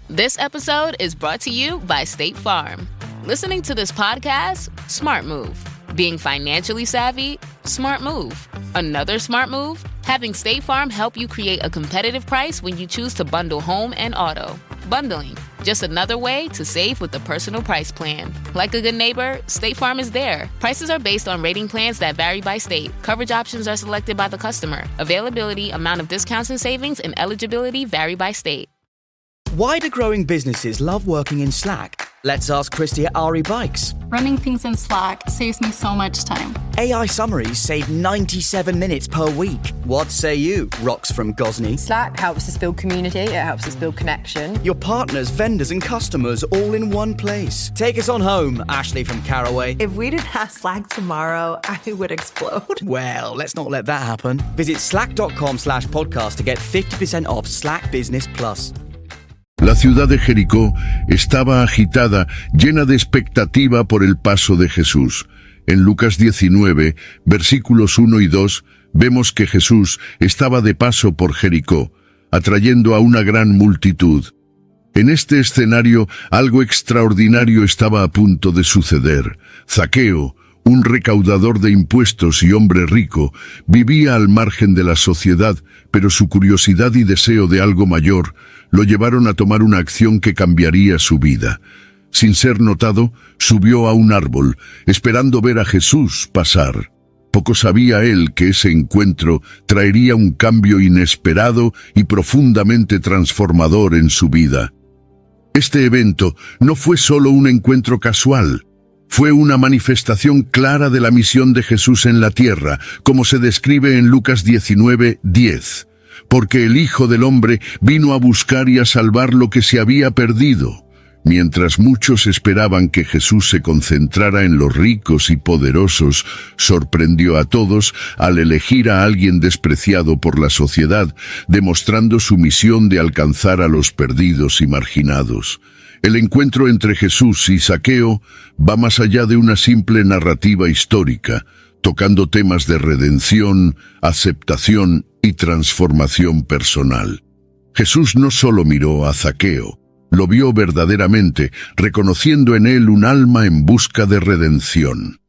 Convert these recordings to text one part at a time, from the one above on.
This episode is brought to you by State Farm. Listening to this podcast? Smart move. Being financially savvy? Smart move. Another smart move? Having State Farm help you create a competitive price when you choose to bundle home and auto. Bundling, just another way to save with the Personal Price Plan. Like a good neighbor, State Farm is there. Prices are based on rating plans that vary by state. Coverage options are selected by the customer. Availability, amount of discounts and savings, and eligibility vary by state. Why do growing businesses love working in Slack? Let's ask Christy at Ari Bikes. Running things in Slack saves me so much time. AI summaries save 97 minutes per week. What say you, Rox from Gosney? Slack helps us build community, it helps us build connection. Your partners, vendors and customers all in one place. Take us on home, Ashley from Caraway. If we didn't have Slack tomorrow, I would explode. Well, let's not let that happen. Visit slack.com/podcast to get 50% off Slack Business Plus. La ciudad de Jericó estaba agitada, llena de expectativa por el paso de Jesús. En Lucas 19, versículos 1 y 2, vemos que Jesús estaba de paso por Jericó, atrayendo a una gran multitud. En este escenario, algo extraordinario estaba a punto de suceder. Zaqueo, un recaudador de impuestos y hombre rico, vivía al margen de la sociedad, pero su curiosidad y deseo de algo mayor lo llevaron a tomar una acción que cambiaría su vida. Sin ser notado, subió a un árbol, esperando ver a Jesús pasar. Poco sabía él que ese encuentro traería un cambio inesperado y profundamente transformador en su vida. Este evento no fue solo un encuentro casual. Fue una manifestación clara de la misión de Jesús en la tierra, como se describe en Lucas 19:10. Porque el Hijo del Hombre vino a buscar y a salvar lo que se había perdido. Mientras muchos esperaban que Jesús se concentrara en los ricos y poderosos, sorprendió a todos al elegir a alguien despreciado por la sociedad, demostrando su misión de alcanzar a los perdidos y marginados. El encuentro entre Jesús y Zaqueo va más allá de una simple narrativa histórica, tocando temas de redención, aceptación y transformación personal. Jesús no solo miró a Zaqueo, lo vio verdaderamente, reconociendo en él un alma en busca de redención.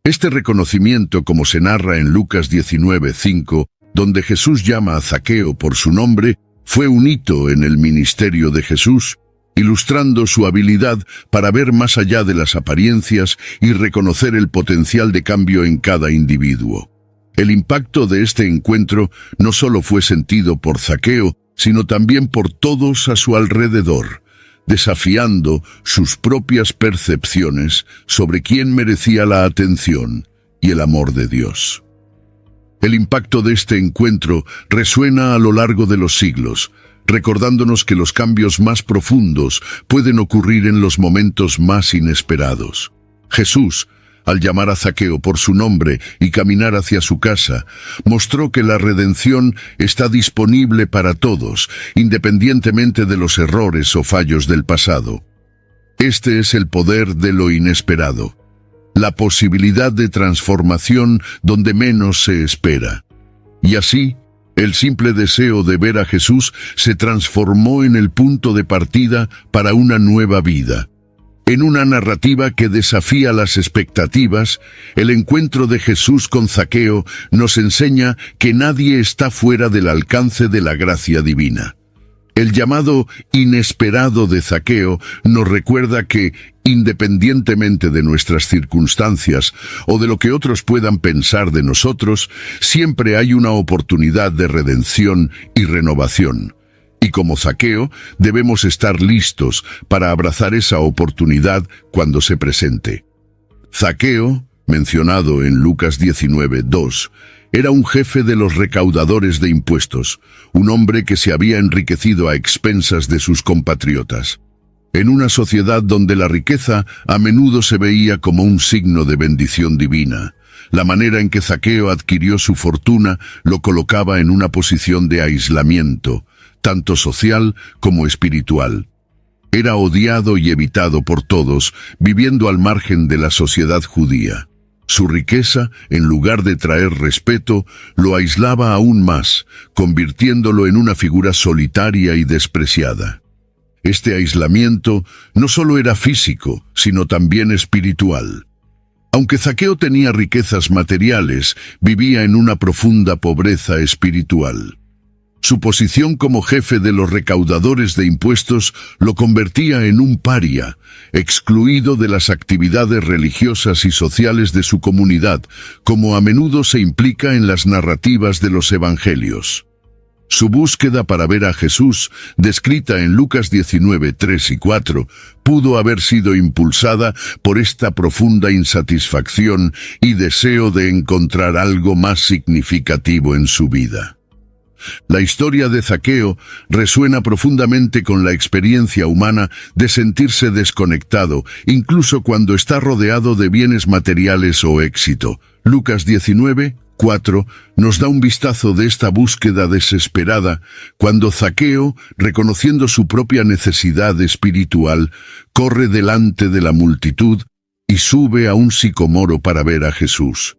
Este reconocimiento, como se narra en Lucas 19:5, donde Jesús llama a Zaqueo por su nombre, fue un hito en el ministerio de Jesús, ilustrando su habilidad para ver más allá de las apariencias y reconocer el potencial de cambio en cada individuo. El impacto de este encuentro no solo fue sentido por Zaqueo, sino también por todos a su alrededor, desafiando sus propias percepciones sobre quién merecía la atención y el amor de Dios. El impacto de este encuentro resuena a lo largo de los siglos, recordándonos que los cambios más profundos pueden ocurrir en los momentos más inesperados. Jesús, al llamar a Zaqueo por su nombre y caminar hacia su casa, mostró que la redención está disponible para todos, independientemente de los errores o fallos del pasado. Este es el poder de lo inesperado, la posibilidad de transformación donde menos se espera. Y así, el simple deseo de ver a Jesús se transformó en el punto de partida para una nueva vida. En una narrativa que desafía las expectativas, el encuentro de Jesús con Zaqueo nos enseña que nadie está fuera del alcance de la gracia divina. El llamado inesperado de Zaqueo nos recuerda que, independientemente de nuestras circunstancias o de lo que otros puedan pensar de nosotros, siempre hay una oportunidad de redención y renovación. Y como Zaqueo, debemos estar listos para abrazar esa oportunidad cuando se presente. Zaqueo, mencionado en Lucas 19:2, era un jefe de los recaudadores de impuestos, un hombre que se había enriquecido a expensas de sus compatriotas. En una sociedad donde la riqueza a menudo se veía como un signo de bendición divina, la manera en que Zaqueo adquirió su fortuna lo colocaba en una posición de aislamiento, tanto social como espiritual. Era odiado y evitado por todos, viviendo al margen de la sociedad judía. Su riqueza, en lugar de traer respeto, lo aislaba aún más, convirtiéndolo en una figura solitaria y despreciada. Este aislamiento no solo era físico, sino también espiritual. Aunque Zaqueo tenía riquezas materiales, vivía en una profunda pobreza espiritual. Su posición como jefe de los recaudadores de impuestos lo convertía en un paria, excluido de las actividades religiosas y sociales de su comunidad, como a menudo se implica en las narrativas de los evangelios. Su búsqueda para ver a Jesús, descrita en Lucas 19, 3 y 4, pudo haber sido impulsada por esta profunda insatisfacción y deseo de encontrar algo más significativo en su vida. La historia de Zaqueo resuena profundamente con la experiencia humana de sentirse desconectado, incluso cuando está rodeado de bienes materiales o éxito. Lucas 19, 4 nos da un vistazo de esta búsqueda desesperada cuando Zaqueo, reconociendo su propia necesidad espiritual, corre delante de la multitud y sube a un sicomoro para ver a Jesús.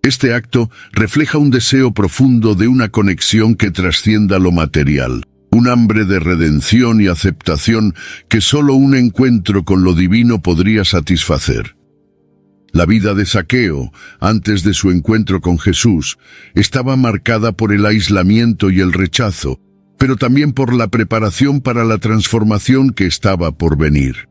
Este acto refleja un deseo profundo de una conexión que trascienda lo material, un hambre de redención y aceptación que solo un encuentro con lo divino podría satisfacer. La vida de Zaqueo, antes de su encuentro con Jesús, estaba marcada por el aislamiento y el rechazo, pero también por la preparación para la transformación que estaba por venir.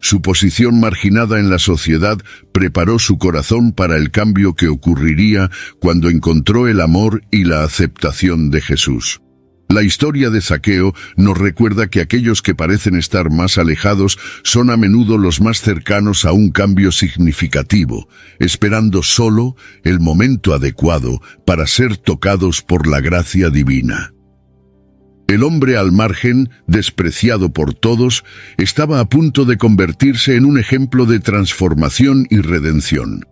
Su posición marginada en la sociedad preparó su corazón para el cambio que ocurriría cuando encontró el amor y la aceptación de Jesús. La historia de Zaqueo nos recuerda que aquellos que parecen estar más alejados son a menudo los más cercanos a un cambio significativo, esperando solo el momento adecuado para ser tocados por la gracia divina. El hombre al margen, despreciado por todos, estaba a punto de convertirse en un ejemplo de transformación y redención.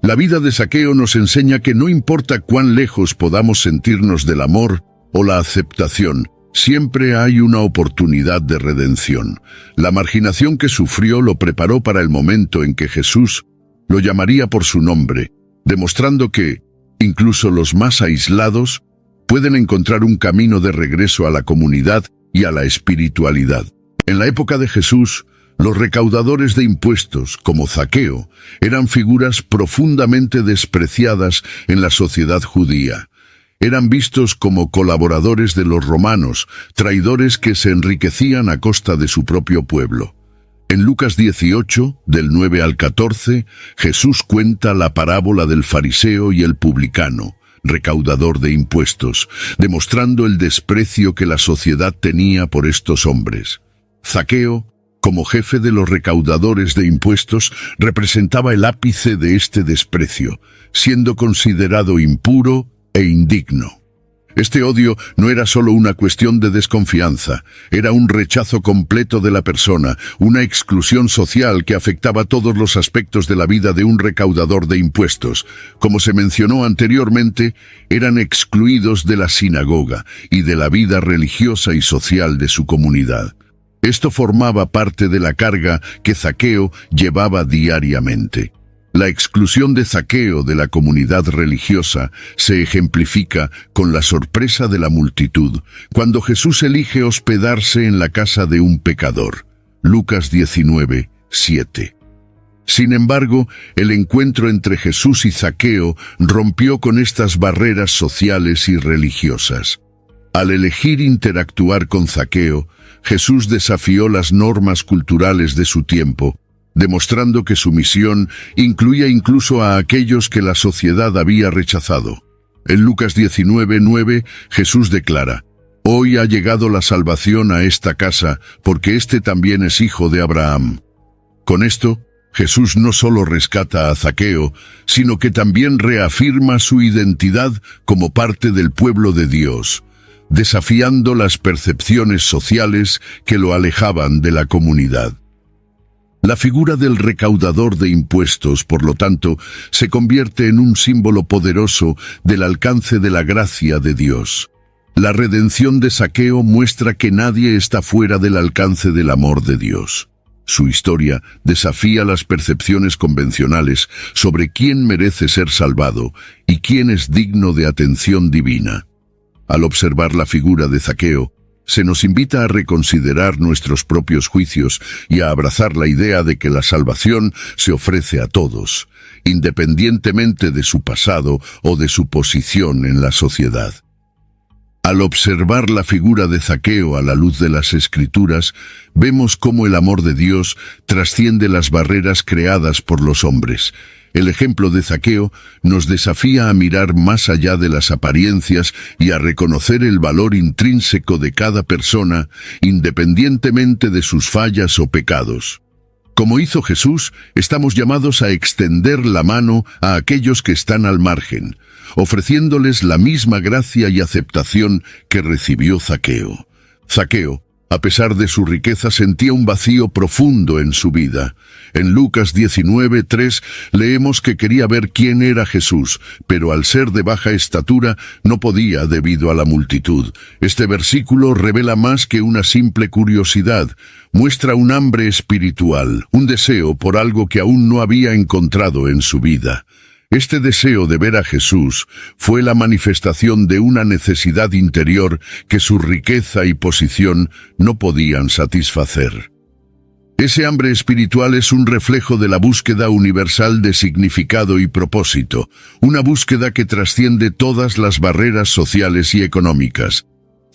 La vida de Zaqueo nos enseña que no importa cuán lejos podamos sentirnos del amor o la aceptación, siempre hay una oportunidad de redención. La marginación que sufrió lo preparó para el momento en que Jesús lo llamaría por su nombre, demostrando que, incluso los más aislados, pueden encontrar un camino de regreso a la comunidad y a la espiritualidad. En la época de Jesús, los recaudadores de impuestos, como Zaqueo, eran figuras profundamente despreciadas en la sociedad judía. Eran vistos como colaboradores de los romanos, traidores que se enriquecían a costa de su propio pueblo. En Lucas 18, del 9 al 14, Jesús cuenta la parábola del fariseo y el publicano, recaudador de impuestos, demostrando el desprecio que la sociedad tenía por estos hombres. Zaqueo, como jefe de los recaudadores de impuestos, representaba el ápice de este desprecio, siendo considerado impuro e indigno. Este odio no era solo una cuestión de desconfianza, era un rechazo completo de la persona, una exclusión social que afectaba todos los aspectos de la vida de un recaudador de impuestos. Como se mencionó anteriormente, eran excluidos de la sinagoga y de la vida religiosa y social de su comunidad. Esto formaba parte de la carga que Zaqueo llevaba diariamente. La exclusión de Zaqueo de la comunidad religiosa se ejemplifica con la sorpresa de la multitud cuando Jesús elige hospedarse en la casa de un pecador. Lucas 19, 7. Sin embargo, el encuentro entre Jesús y Zaqueo rompió con estas barreras sociales y religiosas. Al elegir interactuar con Zaqueo, Jesús desafió las normas culturales de su tiempo, demostrando que su misión incluía incluso a aquellos que la sociedad había rechazado. En Lucas 19, 9, Jesús declara: «Hoy ha llegado la salvación a esta casa, porque este también es hijo de Abraham». Con esto, Jesús no solo rescata a Zaqueo, sino que también reafirma su identidad como parte del pueblo de Dios, desafiando las percepciones sociales que lo alejaban de la comunidad. La figura del recaudador de impuestos, por lo tanto, se convierte en un símbolo poderoso del alcance de la gracia de Dios. La redención de Zaqueo muestra que nadie está fuera del alcance del amor de Dios. Su historia desafía las percepciones convencionales sobre quién merece ser salvado y quién es digno de atención divina. Al observar la figura de Zaqueo, se nos invita a reconsiderar nuestros propios juicios y a abrazar la idea de que la salvación se ofrece a todos, independientemente de su pasado o de su posición en la sociedad. Al observar la figura de Zaqueo a la luz de las Escrituras, vemos cómo el amor de Dios trasciende las barreras creadas por los hombres. El ejemplo de Zaqueo nos desafía a mirar más allá de las apariencias y a reconocer el valor intrínseco de cada persona, independientemente de sus fallas o pecados. Como hizo Jesús, estamos llamados a extender la mano a aquellos que están al margen, ofreciéndoles la misma gracia y aceptación que recibió Zaqueo. Zaqueo, a pesar de su riqueza, sentía un vacío profundo en su vida. En Lucas 19:3 leemos que quería ver quién era Jesús, pero al ser de baja estatura no podía debido a la multitud. Este versículo revela más que una simple curiosidad. Muestra un hambre espiritual, un deseo por algo que aún no había encontrado en su vida. Este deseo de ver a Jesús fue la manifestación de una necesidad interior que su riqueza y posición no podían satisfacer. Ese hambre espiritual es un reflejo de la búsqueda universal de significado y propósito, una búsqueda que trasciende todas las barreras sociales y económicas.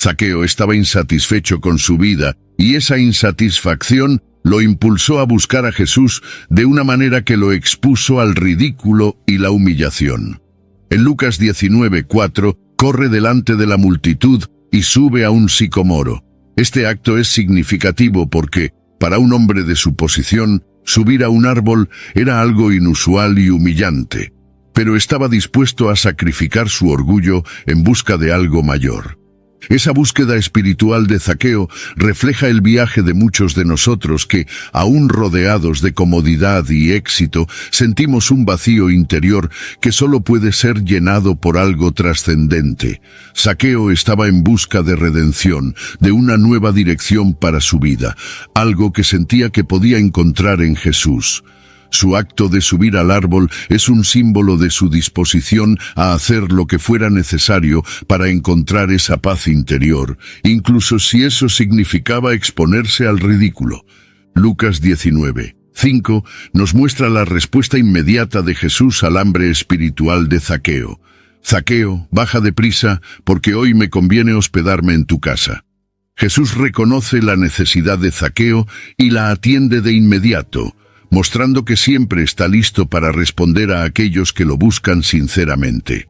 Zaqueo estaba insatisfecho con su vida, y esa insatisfacción lo impulsó a buscar a Jesús de una manera que lo expuso al ridículo y la humillación. En Lucas 19:4, corre delante de la multitud y sube a un sicomoro. Este acto es significativo porque, para un hombre de su posición, subir a un árbol era algo inusual y humillante, pero estaba dispuesto a sacrificar su orgullo en busca de algo mayor. Esa búsqueda espiritual de Zaqueo refleja el viaje de muchos de nosotros que, aún rodeados de comodidad y éxito, sentimos un vacío interior que solo puede ser llenado por algo trascendente. Zaqueo estaba en busca de redención, de una nueva dirección para su vida, algo que sentía que podía encontrar en Jesús. Su acto de subir al árbol es un símbolo de su disposición a hacer lo que fuera necesario para encontrar esa paz interior, incluso si eso significaba exponerse al ridículo. Lucas 19:5 nos muestra la respuesta inmediata de Jesús al hambre espiritual de Zaqueo. Zaqueo, baja deprisa, porque hoy me conviene hospedarme en tu casa. Jesús reconoce la necesidad de Zaqueo y la atiende de inmediato, mostrando que siempre está listo para responder a aquellos que lo buscan sinceramente.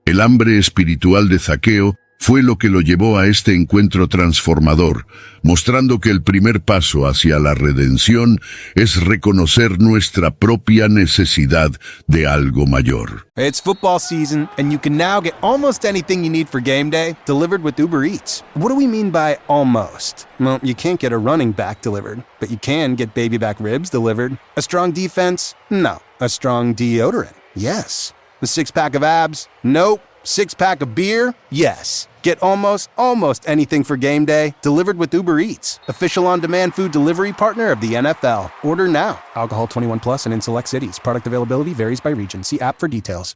El hambre espiritual de Zaqueo fue lo que lo llevó a este encuentro transformador, mostrando que el primer paso hacia la redención es reconocer nuestra propia necesidad de algo mayor. It's football season, and you can now get almost anything you need for game day delivered with Uber Eats. What do we mean by almost? Well, you can't get a running back delivered, but you can get baby back ribs delivered. A strong defense? No. A strong deodorant? Yes. A six-pack of abs? Nope. Six-pack of beer? Yes. Get almost anything for game day delivered with Uber Eats, official on-demand food delivery partner of the NFL. Order now. Alcohol 21 plus and in select cities. Product availability varies by region. See app for details.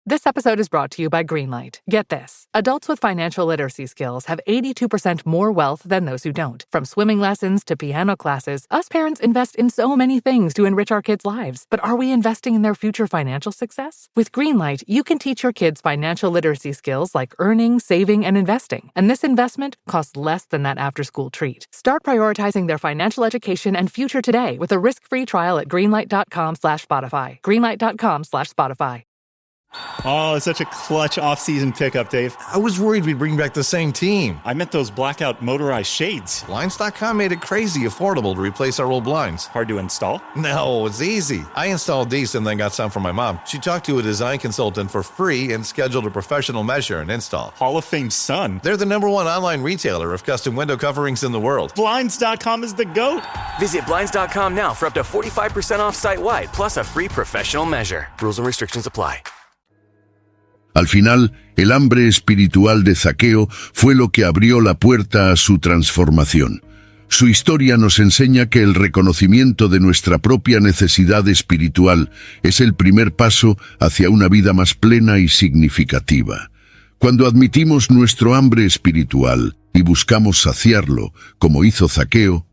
This episode is brought to you by Greenlight. Get this. Adults with financial literacy skills have 82% more wealth than those who don't. From swimming lessons to piano classes, us parents invest in so many things to enrich our kids' lives. But are we investing in their future financial success? With Greenlight, you can teach your kids financial literacy skills like earning, saving, and investing. And this investment costs less than that after-school treat. Start prioritizing their financial education and future today with a risk-free trial at greenlight.com/Spotify. Greenlight.com/Spotify. Oh, it's such a clutch off-season pickup, Dave. I was worried we'd bring back the same team. I meant those blackout motorized shades. Blinds.com made it crazy affordable to replace our old blinds. Hard to install? No, it's easy. I installed these and then got some for my mom. She talked to a design consultant for free and scheduled a professional measure and install. Hall of Fame son. They're the #1 online retailer of custom window coverings in the world. Blinds.com is the GOAT. Visit Blinds.com now for up to 45% off site-wide, plus a free professional measure. Rules and restrictions apply. Al final, el hambre espiritual de Zaqueo fue lo que abrió la puerta a su transformación. Su historia nos enseña que el reconocimiento de nuestra propia necesidad espiritual es el primer paso hacia una vida más plena y significativa. Cuando admitimos nuestro hambre espiritual y buscamos saciarlo, como hizo Zaqueo,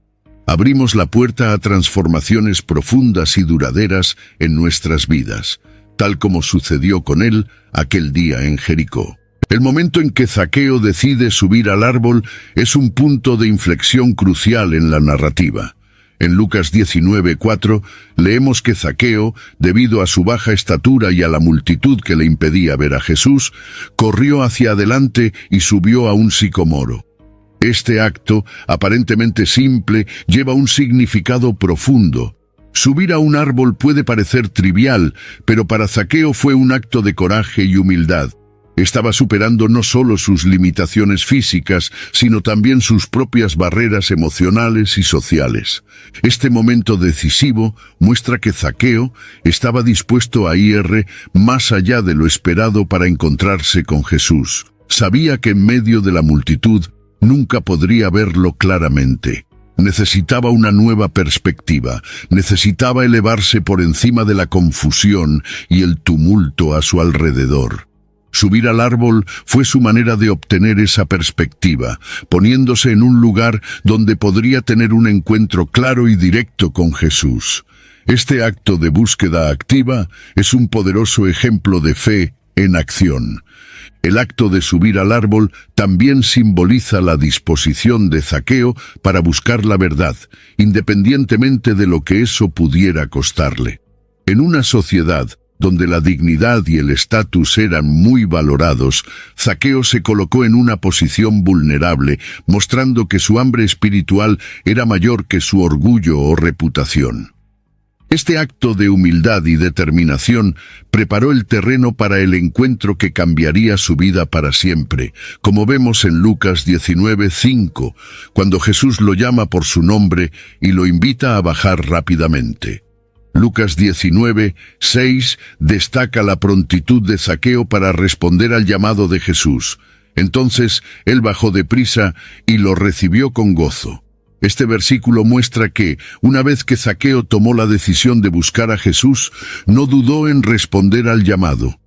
abrimos la puerta a transformaciones profundas y duraderas en nuestras vidas, tal como sucedió con él aquel día en Jericó. El momento en que Zaqueo decide subir al árbol es un punto de inflexión crucial en la narrativa. En Lucas 19:4 leemos que Zaqueo, debido a su baja estatura y a la multitud que le impedía ver a Jesús, corrió hacia adelante y subió a un sicomoro. Este acto, aparentemente simple, lleva un significado profundo. Subir a un árbol puede parecer trivial, pero para Zaqueo fue un acto de coraje y humildad. Estaba superando no solo sus limitaciones físicas, sino también sus propias barreras emocionales y sociales. Este momento decisivo muestra que Zaqueo estaba dispuesto a ir más allá de lo esperado para encontrarse con Jesús. Sabía que en medio de la multitud nunca podría verlo claramente. Necesitaba una nueva perspectiva, necesitaba elevarse por encima de la confusión y el tumulto a su alrededor. Subir al árbol fue su manera de obtener esa perspectiva, poniéndose en un lugar donde podría tener un encuentro claro y directo con Jesús. Este acto de búsqueda activa es un poderoso ejemplo de fe en acción. El acto de subir al árbol también simboliza la disposición de Zaqueo para buscar la verdad, independientemente de lo que eso pudiera costarle. En una sociedad donde la dignidad y el estatus eran muy valorados, Zaqueo se colocó en una posición vulnerable, mostrando que su hambre espiritual era mayor que su orgullo o reputación. Este acto de humildad y determinación preparó el terreno para el encuentro que cambiaría su vida para siempre, como vemos en Lucas 19:5, cuando Jesús lo llama por su nombre y lo invita a bajar rápidamente. Lucas 19:6 destaca la prontitud de Zaqueo para responder al llamado de Jesús. Entonces él bajó deprisa y lo recibió con gozo. Este versículo muestra que, una vez que Zaqueo tomó la decisión de buscar a Jesús, no dudó en responder al llamado.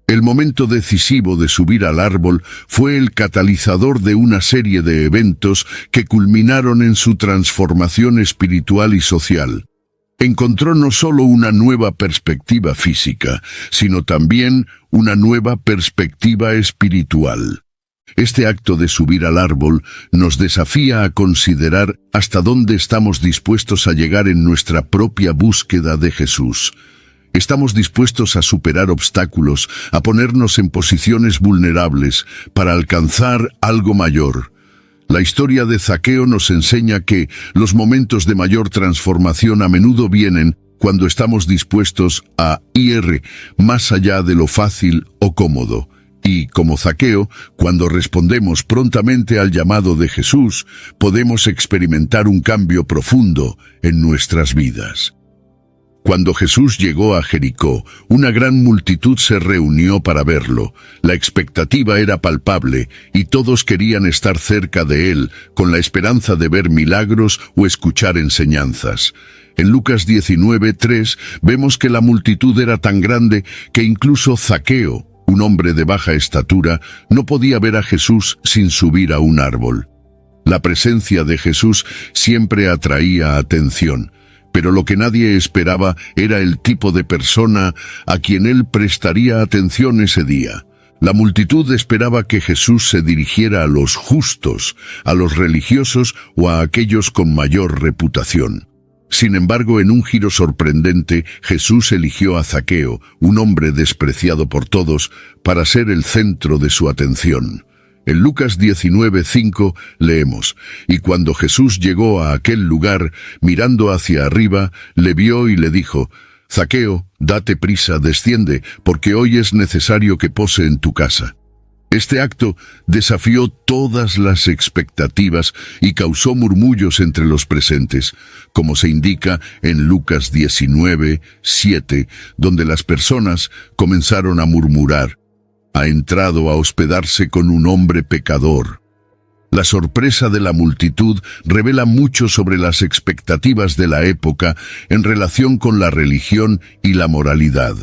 El momento decisivo de subir al árbol fue el catalizador de una serie de eventos que culminaron en su transformación espiritual y social. Encontró no solo una nueva perspectiva física, sino también una nueva perspectiva espiritual. Este acto de subir al árbol nos desafía a considerar hasta dónde estamos dispuestos a llegar en nuestra propia búsqueda de Jesús. Estamos dispuestos a superar obstáculos, a ponernos en posiciones vulnerables para alcanzar algo mayor. La historia de Zaqueo nos enseña que los momentos de mayor transformación a menudo vienen cuando estamos dispuestos a ir más allá de lo fácil o cómodo. Y, como Zaqueo, cuando respondemos prontamente al llamado de Jesús, podemos experimentar un cambio profundo en nuestras vidas. Cuando Jesús llegó a Jericó, una gran multitud se reunió para verlo. La expectativa era palpable y todos querían estar cerca de él, con la esperanza de ver milagros o escuchar enseñanzas. En Lucas 19:3 vemos que la multitud era tan grande que incluso Zaqueo, un hombre de baja estatura, no podía ver a Jesús sin subir a un árbol. La presencia de Jesús siempre atraía atención, pero lo que nadie esperaba era el tipo de persona a quien él prestaría atención ese día. La multitud esperaba que Jesús se dirigiera a los justos, a los religiosos o a aquellos con mayor reputación. Sin embargo, en un giro sorprendente, Jesús eligió a Zaqueo, un hombre despreciado por todos, para ser el centro de su atención. En Lucas 19:5 leemos: «Y cuando Jesús llegó a aquel lugar, mirando hacia arriba, le vio y le dijo: Zaqueo, date prisa, desciende, porque hoy es necesario que pose en tu casa». Este acto desafió todas las expectativas y causó murmullos entre los presentes, como se indica en Lucas 19:7, donde las personas comenzaron a murmurar: «Ha entrado a hospedarse con un hombre pecador». La sorpresa de la multitud revela mucho sobre las expectativas de la época en relación con la religión y la moralidad.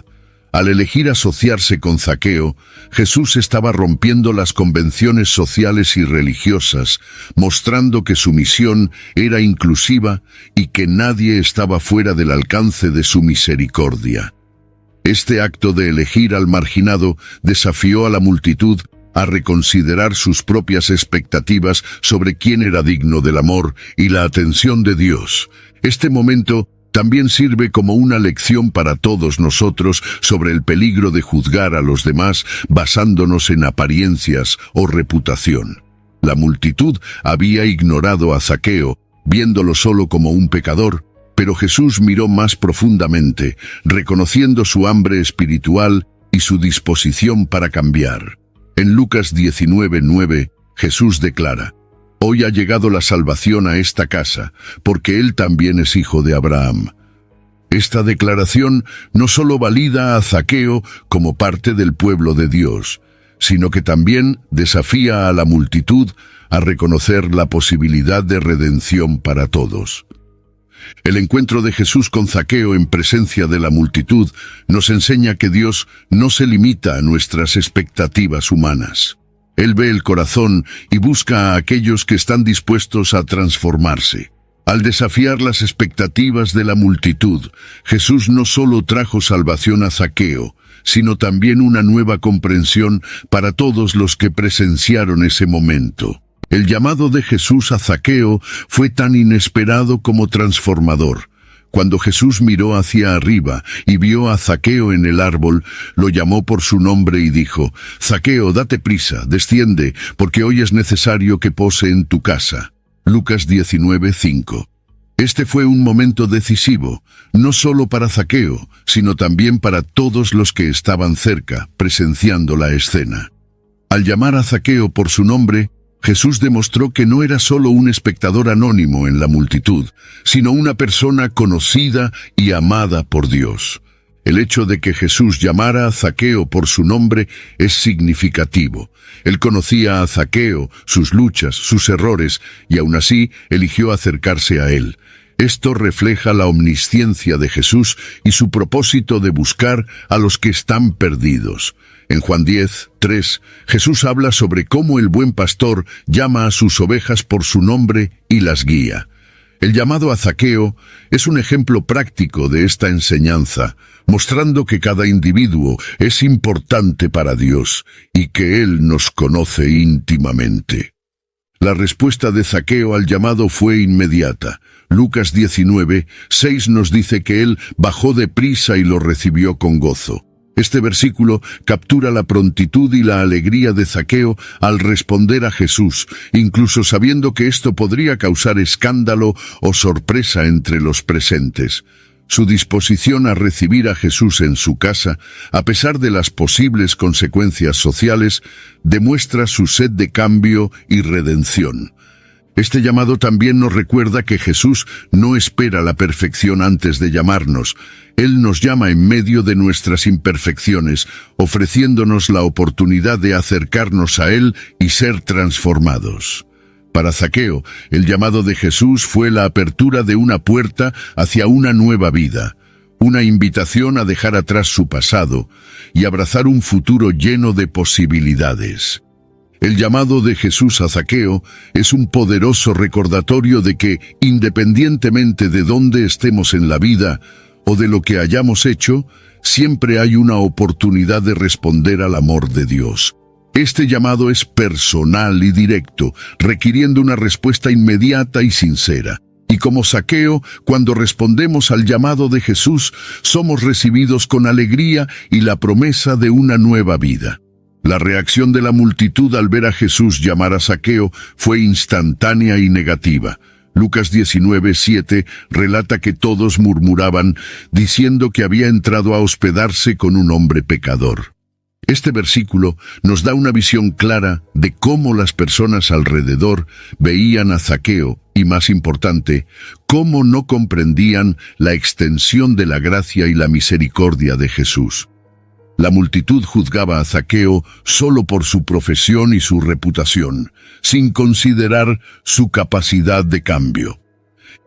Al elegir asociarse con Zaqueo, Jesús estaba rompiendo las convenciones sociales y religiosas, mostrando que su misión era inclusiva y que nadie estaba fuera del alcance de su misericordia. Este acto de elegir al marginado desafió a la multitud a reconsiderar sus propias expectativas sobre quién era digno del amor y la atención de Dios. Este momento también sirve como una lección para todos nosotros sobre el peligro de juzgar a los demás basándonos en apariencias o reputación. La multitud había ignorado a Zaqueo, viéndolo solo como un pecador, pero Jesús miró más profundamente, reconociendo su hambre espiritual y su disposición para cambiar. En Lucas 19:9, Jesús declara: «Hoy ha llegado la salvación a esta casa, porque él también es hijo de Abraham». Esta declaración no solo valida a Zaqueo como parte del pueblo de Dios, sino que también desafía a la multitud a reconocer la posibilidad de redención para todos. El encuentro de Jesús con Zaqueo en presencia de la multitud nos enseña que Dios no se limita a nuestras expectativas humanas. Él ve el corazón y busca a aquellos que están dispuestos a transformarse. Al desafiar las expectativas de la multitud, Jesús no solo trajo salvación a Zaqueo, sino también una nueva comprensión para todos los que presenciaron ese momento. El llamado de Jesús a Zaqueo fue tan inesperado como transformador. Cuando Jesús miró hacia arriba y vio a Zaqueo en el árbol, lo llamó por su nombre y dijo: «Zaqueo, date prisa, desciende, porque hoy es necesario que pose en tu casa». Lucas 19:5. Este fue un momento decisivo, no solo para Zaqueo, sino también para todos los que estaban cerca, presenciando la escena. Al llamar a Zaqueo por su nombre, Jesús demostró que no era solo un espectador anónimo en la multitud, sino una persona conocida y amada por Dios. El hecho de que Jesús llamara a Zaqueo por su nombre es significativo. Él conocía a Zaqueo, sus luchas, sus errores, y aún así eligió acercarse a él. Esto refleja la omnisciencia de Jesús y su propósito de buscar a los que están perdidos. En Juan 10:3, Jesús habla sobre cómo el buen pastor llama a sus ovejas por su nombre y las guía. El llamado a Zaqueo es un ejemplo práctico de esta enseñanza, mostrando que cada individuo es importante para Dios y que Él nos conoce íntimamente. La respuesta de Zaqueo al llamado fue inmediata. Lucas 19:6 nos dice que él bajó de prisa y lo recibió con gozo. Este versículo captura la prontitud y la alegría de Zaqueo al responder a Jesús, incluso sabiendo que esto podría causar escándalo o sorpresa entre los presentes. Su disposición a recibir a Jesús en su casa, a pesar de las posibles consecuencias sociales, demuestra su sed de cambio y redención. Este llamado también nos recuerda que Jesús no espera la perfección antes de llamarnos. Él nos llama en medio de nuestras imperfecciones, ofreciéndonos la oportunidad de acercarnos a Él y ser transformados. Para Zaqueo, el llamado de Jesús fue la apertura de una puerta hacia una nueva vida, una invitación a dejar atrás su pasado y abrazar un futuro lleno de posibilidades. El llamado de Jesús a Zaqueo es un poderoso recordatorio de que, independientemente de dónde estemos en la vida o de lo que hayamos hecho, siempre hay una oportunidad de responder al amor de Dios. Este llamado es personal y directo, requiriendo una respuesta inmediata y sincera. Y como Zaqueo, cuando respondemos al llamado de Jesús, somos recibidos con alegría y la promesa de una nueva vida. La reacción de la multitud al ver a Jesús llamar a Zaqueo fue instantánea y negativa. Lucas 19:7 relata que todos murmuraban, diciendo que había entrado a hospedarse con un hombre pecador. Este versículo nos da una visión clara de cómo las personas alrededor veían a Zaqueo y, más importante, cómo no comprendían la extensión de la gracia y la misericordia de Jesús. La multitud juzgaba a Zaqueo solo por su profesión y su reputación, sin considerar su capacidad de cambio.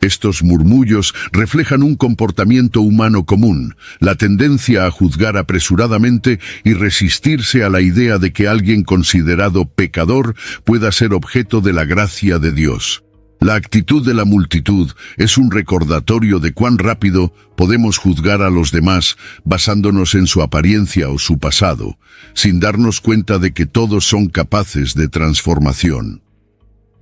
Estos murmullos reflejan un comportamiento humano común, la tendencia a juzgar apresuradamente y resistirse a la idea de que alguien considerado pecador pueda ser objeto de la gracia de Dios. La actitud de la multitud es un recordatorio de cuán rápido podemos juzgar a los demás basándonos en su apariencia o su pasado, sin darnos cuenta de que todos son capaces de transformación.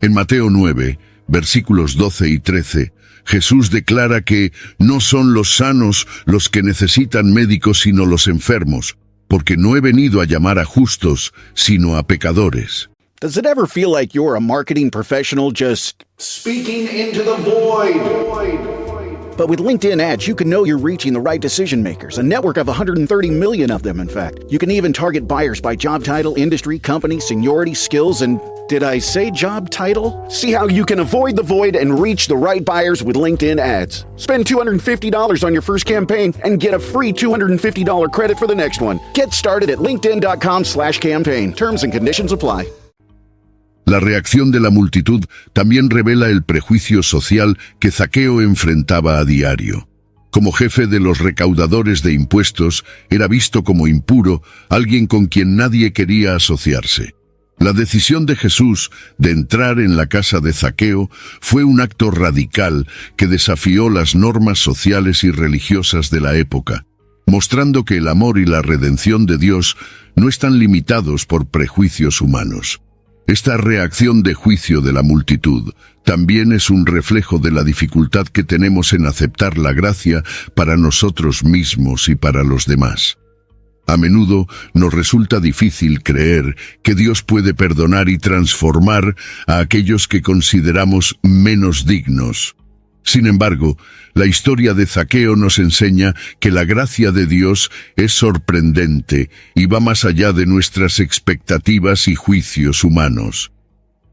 En Mateo 9, versículos 12 y 13, Jesús declara que no son los sanos los que necesitan médicos sino los enfermos, porque no he venido a llamar a justos, sino a pecadores. Does it ever feel like you're a marketing professional just speaking into the void? But with LinkedIn ads, you can know you're reaching the right decision makers, a network of 130 million of them, in fact. You can even target buyers by job title, industry, company, seniority, skills, and did I say job title? See how you can avoid the void and reach the right buyers with LinkedIn ads. Spend $250 on your first campaign and get a free $250 credit for the next one. Get started at linkedin.com/campaign. Terms and conditions apply. La reacción de la multitud también revela el prejuicio social que Zaqueo enfrentaba a diario. Como jefe de los recaudadores de impuestos, era visto como impuro, alguien con quien nadie quería asociarse. La decisión de Jesús de entrar en la casa de Zaqueo fue un acto radical que desafió las normas sociales y religiosas de la época, mostrando que el amor y la redención de Dios no están limitados por prejuicios humanos. Esta reacción de juicio de la multitud también es un reflejo de la dificultad que tenemos en aceptar la gracia para nosotros mismos y para los demás. A menudo nos resulta difícil creer que Dios puede perdonar y transformar a aquellos que consideramos menos dignos. Sin embargo, la historia de Zaqueo nos enseña que la gracia de Dios es sorprendente y va más allá de nuestras expectativas y juicios humanos.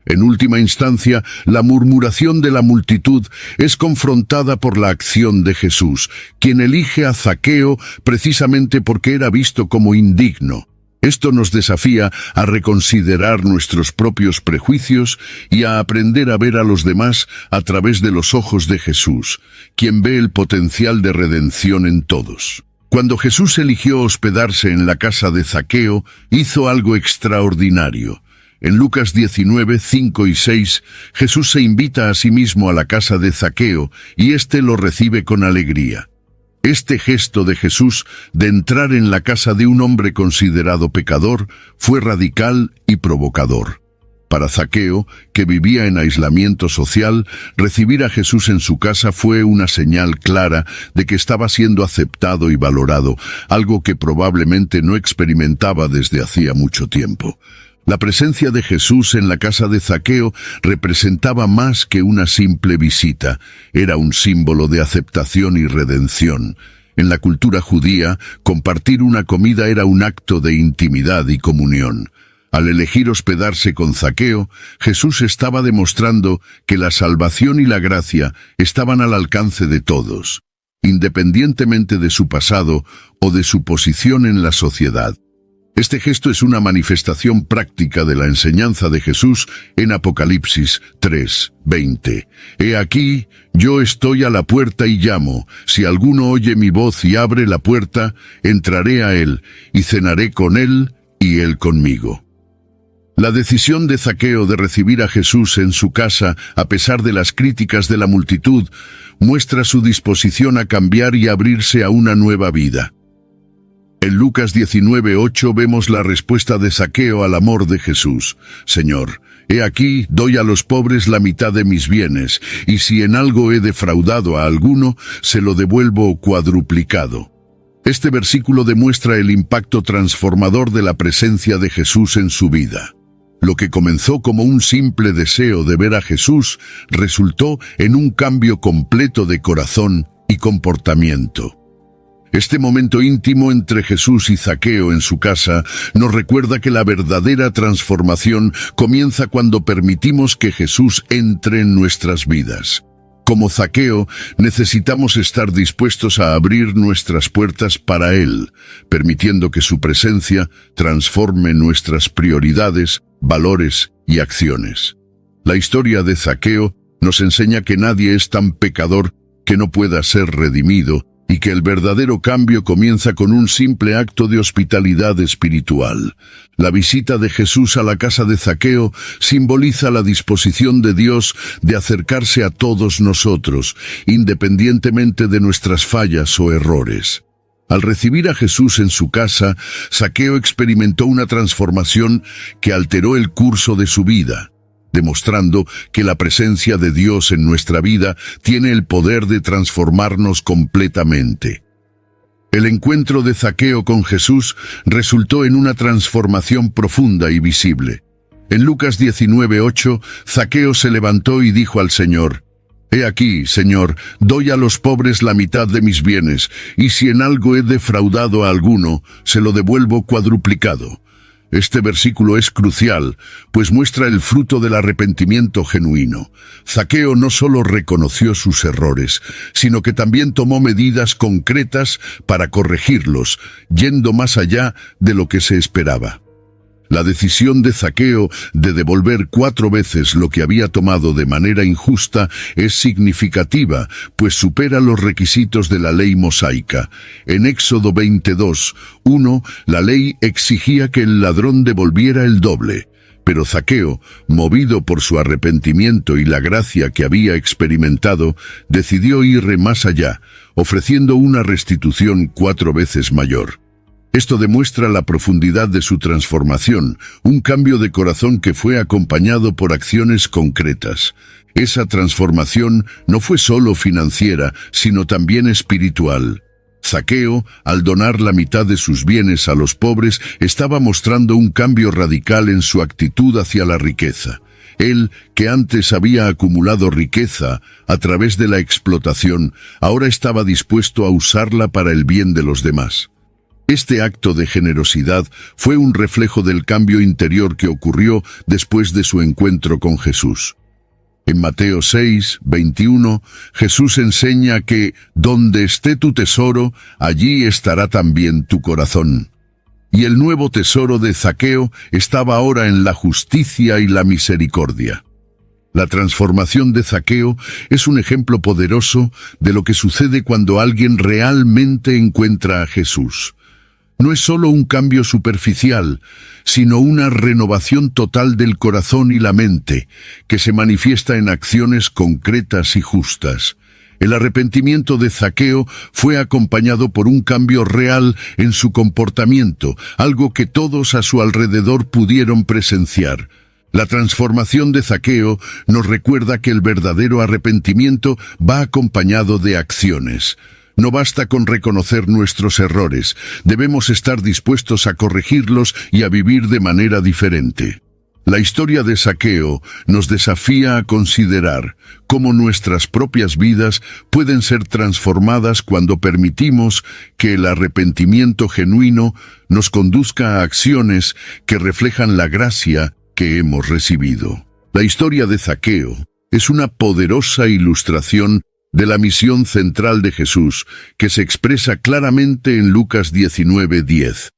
En última instancia, la murmuración de la multitud es confrontada por la acción de Jesús, quien elige a Zaqueo precisamente porque era visto como indigno. Esto nos desafía a reconsiderar nuestros propios prejuicios y a aprender a ver a los demás a través de los ojos de Jesús, quien ve el potencial de redención en todos. Cuando Jesús eligió hospedarse en la casa de Zaqueo, hizo algo extraordinario. En Lucas 19, 5 y 6, Jesús se invita a sí mismo a la casa de Zaqueo y éste lo recibe con alegría. Este gesto de Jesús de entrar en la casa de un hombre considerado pecador fue radical y provocador. Para Zaqueo, que vivía en aislamiento social, recibir a Jesús en su casa fue una señal clara de que estaba siendo aceptado y valorado, algo que probablemente no experimentaba desde hacía mucho tiempo. La presencia de Jesús en la casa de Zaqueo representaba más que una simple visita, era un símbolo de aceptación y redención. En la cultura judía, compartir una comida era un acto de intimidad y comunión. Al elegir hospedarse con Zaqueo, Jesús estaba demostrando que la salvación y la gracia estaban al alcance de todos, independientemente de su pasado o de su posición en la sociedad. Este gesto es una manifestación práctica de la enseñanza de Jesús en Apocalipsis 3:20. He aquí, yo estoy a la puerta y llamo. Si alguno oye mi voz y abre la puerta, entraré a él y cenaré con él y él conmigo. La decisión de Zaqueo de recibir a Jesús en su casa, a pesar de las críticas de la multitud, muestra su disposición a cambiar y abrirse a una nueva vida. En Lucas 19:8 vemos la respuesta de Zaqueo al amor de Jesús. Señor, he aquí, doy a los pobres la mitad de mis bienes, y si en algo he defraudado a alguno, se lo devuelvo cuadruplicado. Este versículo demuestra el impacto transformador de la presencia de Jesús en su vida. Lo que comenzó como un simple deseo de ver a Jesús resultó en un cambio completo de corazón y comportamiento. Este momento íntimo entre Jesús y Zaqueo en su casa nos recuerda que la verdadera transformación comienza cuando permitimos que Jesús entre en nuestras vidas. Como Zaqueo, necesitamos estar dispuestos a abrir nuestras puertas para Él, permitiendo que su presencia transforme nuestras prioridades, valores y acciones. La historia de Zaqueo Nos enseña que nadie es tan pecador que no pueda ser redimido y que el verdadero cambio comienza con un simple acto de hospitalidad espiritual. La visita de Jesús a la casa de Zaqueo simboliza la disposición de Dios de acercarse a todos nosotros, independientemente de nuestras fallas o errores. Al recibir a Jesús en su casa, Zaqueo experimentó una transformación que alteró el curso de su vida, demostrando que la presencia de Dios en nuestra vida tiene el poder de transformarnos completamente. El encuentro de Zaqueo con Jesús resultó en una transformación profunda y visible. En Lucas 19:8, Zaqueo se levantó y dijo al Señor: «He aquí, Señor, doy a los pobres la mitad de mis bienes, y si en algo he defraudado a alguno, se lo devuelvo cuadruplicado». Este versículo es crucial, pues muestra el fruto del arrepentimiento genuino. Zaqueo no solo reconoció sus errores, sino que también tomó medidas concretas para corregirlos, yendo más allá de lo que se esperaba. La decisión de Zaqueo de devolver 4 veces lo que había tomado de manera injusta es significativa, pues supera los requisitos de la ley mosaica. En Éxodo 22:1, la ley exigía que el ladrón devolviera el doble. Pero Zaqueo, movido por su arrepentimiento y la gracia que había experimentado, decidió ir más allá, ofreciendo una restitución 4 veces mayor. Esto demuestra la profundidad de su transformación, un cambio de corazón que fue acompañado por acciones concretas. Esa transformación no fue solo financiera, sino también espiritual. Zaqueo, al donar la mitad de sus bienes a los pobres, estaba mostrando un cambio radical en su actitud hacia la riqueza. Él, que antes había acumulado riqueza a través de la explotación, ahora estaba dispuesto a usarla para el bien de los demás. Este acto de generosidad fue un reflejo del cambio interior que ocurrió después de su encuentro con Jesús. En Mateo 6:21, Jesús enseña que «donde esté tu tesoro, allí estará también tu corazón». Y el nuevo tesoro de Zaqueo estaba ahora en la justicia y la misericordia. La transformación de Zaqueo es un ejemplo poderoso de lo que sucede cuando alguien realmente encuentra a Jesús. No es solo un cambio superficial, sino una renovación total del corazón y la mente, que se manifiesta en acciones concretas y justas. El arrepentimiento de Zaqueo fue acompañado por un cambio real en su comportamiento, algo que todos a su alrededor pudieron presenciar. La transformación de Zaqueo nos recuerda que el verdadero arrepentimiento va acompañado de acciones. No basta con reconocer nuestros errores, debemos estar dispuestos a corregirlos y a vivir de manera diferente. La historia de Zaqueo nos desafía a considerar cómo nuestras propias vidas pueden ser transformadas cuando permitimos que el arrepentimiento genuino nos conduzca a acciones que reflejan la gracia que hemos recibido. La historia de Zaqueo es una poderosa ilustración de la misión central de Jesús, que se expresa claramente en Lucas 19:10.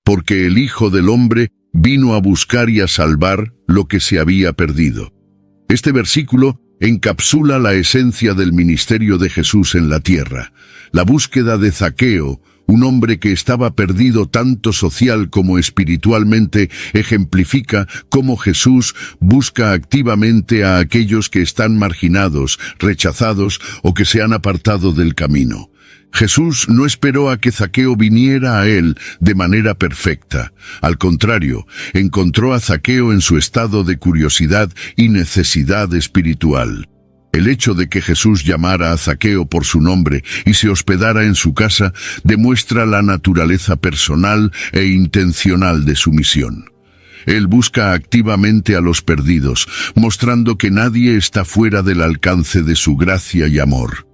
Porque el Hijo del Hombre vino a buscar y a salvar lo que se había perdido. Este versículo encapsula la esencia del ministerio de Jesús en la tierra. La búsqueda de Zaqueo, un hombre que estaba perdido tanto social como espiritualmente, ejemplifica cómo Jesús busca activamente a aquellos que están marginados, rechazados o que se han apartado del camino. Jesús no esperó a que Zaqueo viniera a él de manera perfecta. Al contrario, encontró a Zaqueo en su estado de curiosidad y necesidad espiritual. El hecho de que Jesús llamara a Zaqueo por su nombre y se hospedara en su casa demuestra la naturaleza personal e intencional de su misión. Él busca activamente a los perdidos, mostrando que nadie está fuera del alcance de su gracia y amor.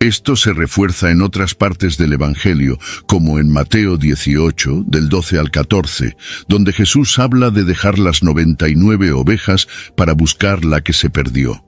Esto se refuerza en otras partes del Evangelio, como en Mateo 18, del 12 al 14, donde Jesús habla de dejar las 99 ovejas para buscar la que se perdió.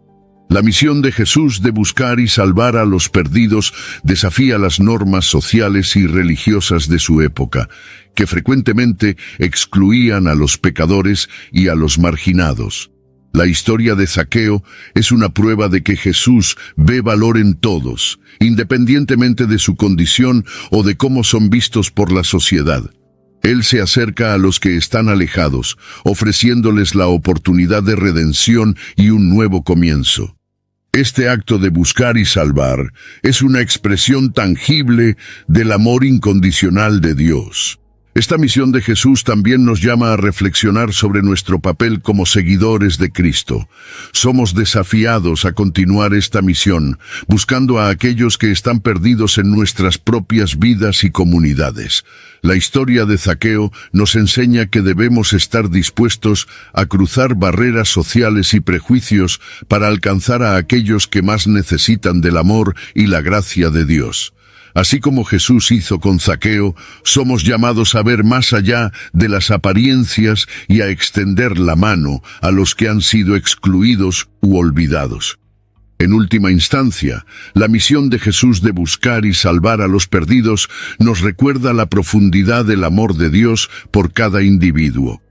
La misión de Jesús de buscar y salvar a los perdidos desafía las normas sociales y religiosas de su época, que frecuentemente excluían a los pecadores y a los marginados. La historia de Zaqueo es una prueba de que Jesús ve valor en todos, independientemente de su condición o de cómo son vistos por la sociedad. Él se acerca a los que están alejados, ofreciéndoles la oportunidad de redención y un nuevo comienzo. Este acto de buscar y salvar es una expresión tangible del amor incondicional de Dios. Esta misión de Jesús también nos llama a reflexionar sobre nuestro papel como seguidores de Cristo. Somos desafiados a continuar esta misión, buscando a aquellos que están perdidos en nuestras propias vidas y comunidades. La historia de Zaqueo nos enseña que debemos estar dispuestos a cruzar barreras sociales y prejuicios para alcanzar a aquellos que más necesitan del amor y la gracia de Dios. Así como Jesús hizo con Zaqueo, somos llamados a ver más allá de las apariencias y a extender la mano a los que han sido excluidos u olvidados. En última instancia, la misión de Jesús de buscar y salvar a los perdidos nos recuerda la profundidad del amor de Dios por cada individuo.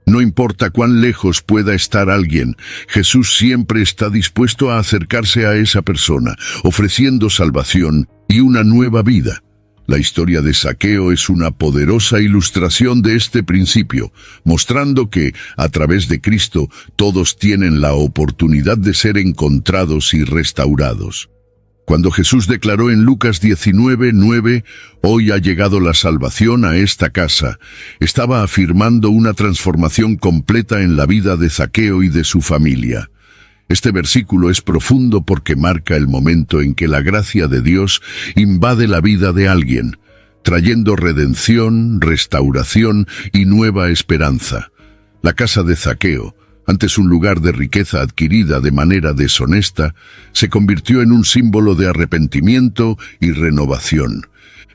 No importa cuán lejos pueda estar alguien, Jesús siempre está dispuesto a acercarse a esa persona, ofreciendo salvación y una nueva vida. La historia de Zaqueo es una poderosa ilustración de este principio, mostrando que, a través de Cristo, todos tienen la oportunidad de ser encontrados y restaurados. Cuando Jesús declaró en Lucas 19:9, «Hoy ha llegado la salvación a esta casa», estaba afirmando una transformación completa en la vida de Zaqueo y de su familia. Este versículo es profundo porque marca el momento en que la gracia de Dios invade la vida de alguien, trayendo redención, restauración y nueva esperanza. La casa de Zaqueo, antes un lugar de riqueza adquirida de manera deshonesta, se convirtió en un símbolo de arrepentimiento y renovación.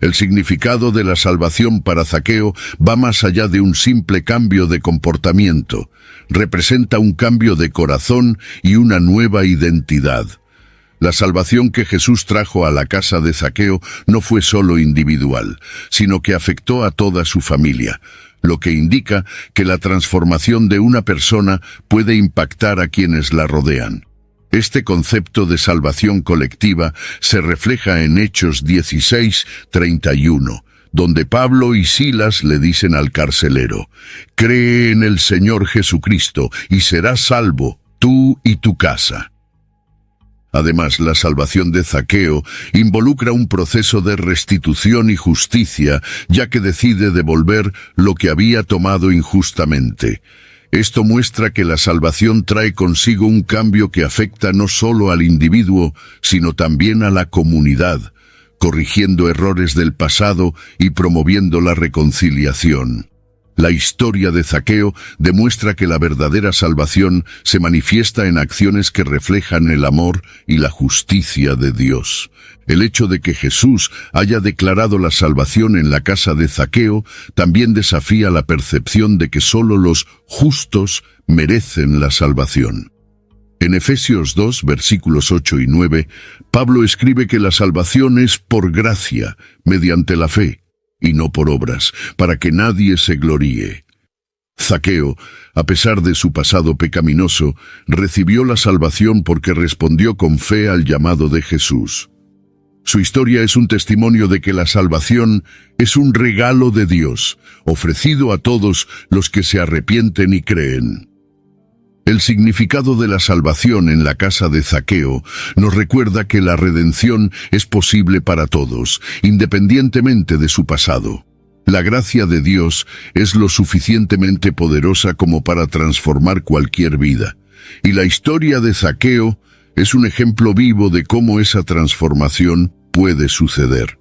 El significado de la salvación para Zaqueo va más allá de un simple cambio de comportamiento. Representa un cambio de corazón y una nueva identidad. La salvación que Jesús trajo a la casa de Zaqueo no fue solo individual, sino que afectó a toda su familia, lo que indica que la transformación de una persona puede impactar a quienes la rodean. Este concepto de salvación colectiva se refleja en Hechos 16:31, donde Pablo y Silas le dicen al carcelero, «Cree en el Señor Jesucristo y serás salvo, tú y tu casa». Además, la salvación de Zaqueo involucra un proceso de restitución y justicia, ya que decide devolver lo que había tomado injustamente. Esto muestra que la salvación trae consigo un cambio que afecta no solo al individuo, sino también a la comunidad, corrigiendo errores del pasado y promoviendo la reconciliación. La historia de Zaqueo demuestra que la verdadera salvación se manifiesta en acciones que reflejan el amor y la justicia de Dios. El hecho de que Jesús haya declarado la salvación en la casa de Zaqueo también desafía la percepción de que solo los justos merecen la salvación. En Efesios 2, versículos 8 y 9, Pablo escribe que la salvación es por gracia, mediante la fe, y no por obras, para que nadie se gloríe. Zaqueo, a pesar de su pasado pecaminoso, recibió la salvación porque respondió con fe al llamado de Jesús. Su historia es un testimonio de que la salvación es un regalo de Dios, ofrecido a todos los que se arrepienten y creen. El significado de la salvación en la casa de Zaqueo nos recuerda que la redención es posible para todos, independientemente de su pasado. La gracia de Dios es lo suficientemente poderosa como para transformar cualquier vida, y la historia de Zaqueo es un ejemplo vivo de cómo esa transformación puede suceder.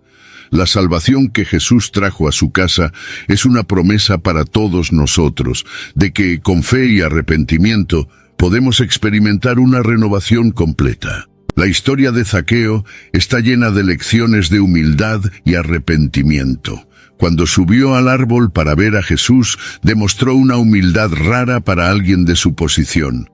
La salvación que Jesús trajo a su casa es una promesa para todos nosotros, de que, con fe y arrepentimiento, podemos experimentar una renovación completa. La historia de Zaqueo está llena de lecciones de humildad y arrepentimiento. Cuando subió al árbol para ver a Jesús, demostró una humildad rara para alguien de su posición.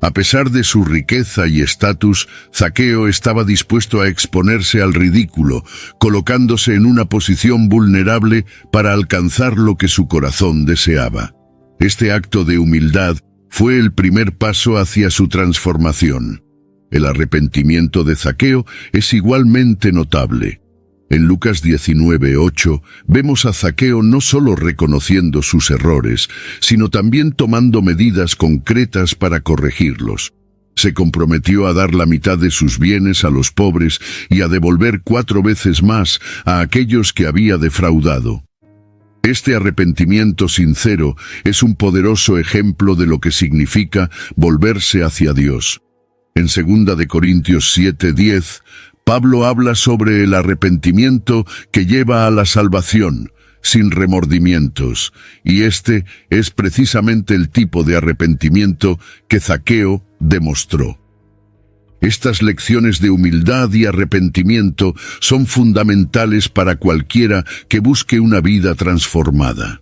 A pesar de su riqueza y estatus, Zaqueo estaba dispuesto a exponerse al ridículo, colocándose en una posición vulnerable para alcanzar lo que su corazón deseaba. Este acto de humildad Fue el primer paso hacia su transformación. El arrepentimiento de Zaqueo es igualmente notable. En Lucas 19:8 vemos a Zaqueo no solo reconociendo sus errores, sino también tomando medidas concretas para corregirlos. Se comprometió a dar la mitad de sus bienes a los pobres y a devolver 4 veces más a aquellos que había defraudado. Este arrepentimiento sincero es un poderoso ejemplo de lo que significa volverse hacia Dios. En 2 de Corintios 7:10, Pablo habla sobre el arrepentimiento que lleva a la salvación, sin remordimientos, y este es precisamente el tipo de arrepentimiento que Zaqueo demostró. Estas lecciones de humildad y arrepentimiento son fundamentales para cualquiera que busque una vida transformada.